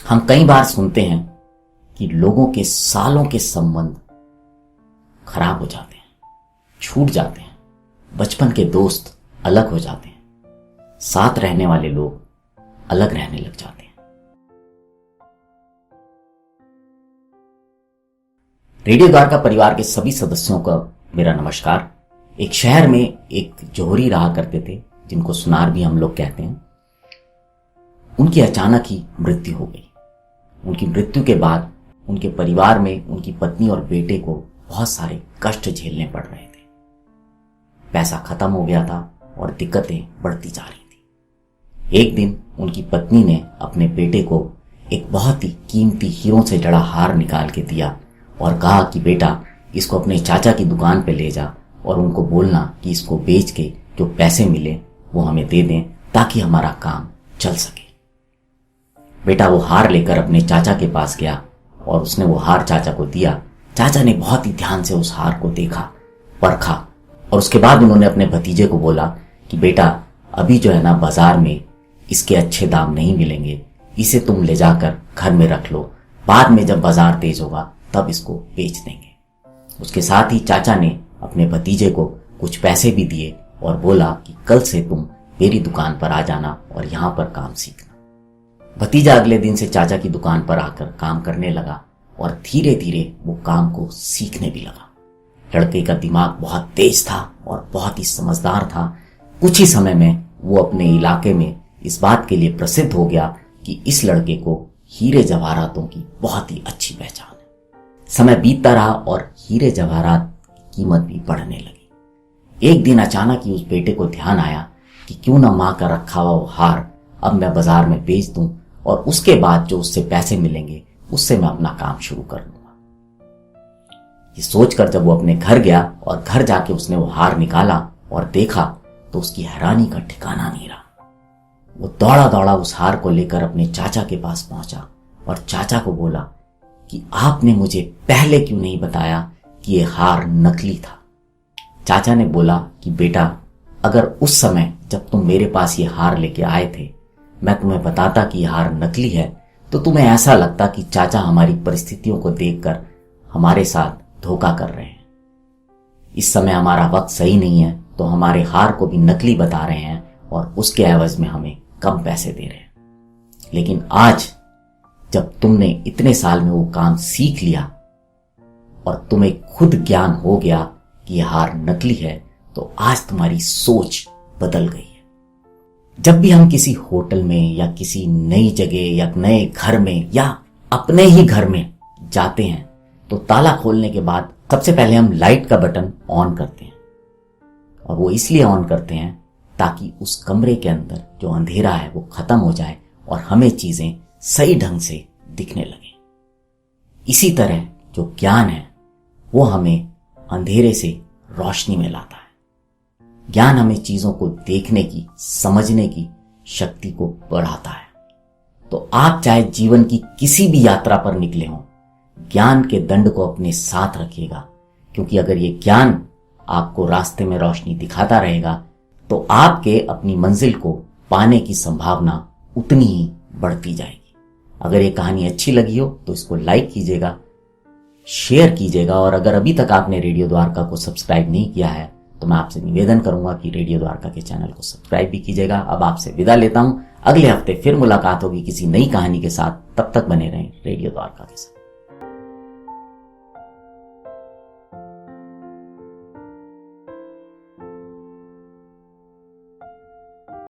हम कई बार सुनते हैं कि लोगों के सालों के संबंध खराब हो जाते हैं, छूट जाते हैं, बचपन के दोस्त अलग हो जाते हैं, साथ रहने वाले लोग अलग रहने लग जाते हैं। रेडियो द्वारका परिवार के सभी सदस्यों का मेरा नमस्कार। एक शहर में एक जौहरी रहा करते थे, जिनको सुनार भी हम लोग कहते हैं। उनकी अचानक ही मृत्यु हो गई। उनकी मृत्यु के बाद उनके परिवार में उनकी पत्नी और बेटे को बहुत सारे कष्ट झेलने पड़ रहे थे। पैसा खत्म हो गया था और दिक्कतें बढ़ती जा रही थी। एक दिन उनकी पत्नी ने अपने बेटे को एक बहुत ही कीमती हीरों से जड़ा हार निकाल के दिया और कहा कि बेटा, इसको अपने चाचा की दुकान पे ले जा और उनको बोलना कि इसको बेच के जो पैसे मिले वो हमें दे दें ताकि हमारा काम चल सके। बेटा वो हार लेकर अपने चाचा के पास गया और उसने वो हार चाचा को दिया। चाचा ने बहुत ही ध्यान से उस हार को देखा, परखा और उसके बाद उन्होंने अपने भतीजे को बोला कि बेटा, अभी जो है ना बाजार में इसके अच्छे दाम नहीं मिलेंगे, इसे तुम ले जाकर घर में रख लो, बाद में जब बाजार तेज होगा तब इसको बेच देंगे। उसके साथ ही चाचा ने अपने भतीजे को कुछ पैसे भी दिए और बोला कि कल से तुम मेरी दुकान पर आ जाना और यहाँ पर काम सीखना। भतीजा अगले दिन से चाचा की दुकान पर आकर काम करने लगा और धीरे धीरे वो काम को सीखने भी लगा। लड़के का दिमाग बहुत तेज था और बहुत ही समझदार था। कुछ ही समय में वो अपने इलाके में इस बात के लिए प्रसिद्ध हो गया कि इस लड़के को हीरे जवाहरातों की बहुत ही अच्छी पहचान है। समय बीतता रहा और हीरे जवाहरात की कीमत भी बढ़ने लगी। एक दिन अचानक ही उस बेटे को ध्यान आया कि क्यों ना मां का रखा हुआ वो हार अब मैं बाजार में बेच दूं और उसके बाद जो उससे पैसे मिलेंगे उससे मैं अपना काम शुरू कर लूंगा। ये सोचकर जब वो अपने घर गया और घर जाके उसने वो हार निकाला और देखा तो उसकी हैरानी का ठिकाना नहीं रहा। वो दौड़ा दौड़ा उस हार को लेकर अपने चाचा के पास पहुंचा और चाचा को बोला कि आपने मुझे पहले क्यों नहीं बताया कि ये हार नकली था। चाचा ने बोला कि बेटा, अगर उस समय जब तुम मेरे पास ये हार लेके आए थे मैं तुम्हें बताता कि ये हार नकली है तो तुम्हें ऐसा लगता कि चाचा हमारी परिस्थितियों को देखकर हमारे साथ धोखा कर रहे हैं। इस समय हमारा वक्त सही नहीं है तो हमारे हार को भी नकली बता रहे हैं और उसके एवज में हमें कम पैसे दे रहे हैं। लेकिन आज जब तुमने इतने साल में वो काम सीख लिया और तुम्हें खुद ज्ञान हो गया कि यह हार नकली है तो आज तुम्हारी सोच बदल गई है। जब भी हम किसी होटल में या किसी नई जगह या नए घर में या अपने ही घर में जाते हैं तो ताला खोलने के बाद सबसे पहले हम लाइट का बटन ऑन करते हैं और वो इसलिए ऑन करते हैं ताकि उस कमरे के अंदर जो अंधेरा है वो खत्म हो जाए और हमें चीजें सही ढंग से दिखने लगे। इसी तरह जो ज्ञान है वो हमें अंधेरे से रोशनी में लाता है। ज्ञान हमें चीजों को देखने की, समझने की शक्ति को बढ़ाता है। तो आप चाहे जीवन की किसी भी यात्रा पर निकले हों, ज्ञान के दंड को अपने साथ रखिएगा, क्योंकि अगर ये ज्ञान आपको रास्ते में रोशनी दिखाता रहेगा तो आपके अपनी मंजिल को पाने की संभावना उतनी ही बढ़ती जाएगी। अगर ये कहानी अच्छी लगी हो तो इसको लाइक कीजिएगा, शेयर कीजिएगा और अगर अभी तक आपने रेडियो द्वारका को सब्सक्राइब नहीं किया है तो मैं आपसे निवेदन करूंगा कि रेडियो द्वारका के चैनल को सब्सक्राइब भी कीजिएगा। अब आपसे विदा लेता हूं। अगले हफ्ते फिर मुलाकात होगी किसी नई कहानी के साथ। तब तक बने रहें रेडियो द्वारका के साथ।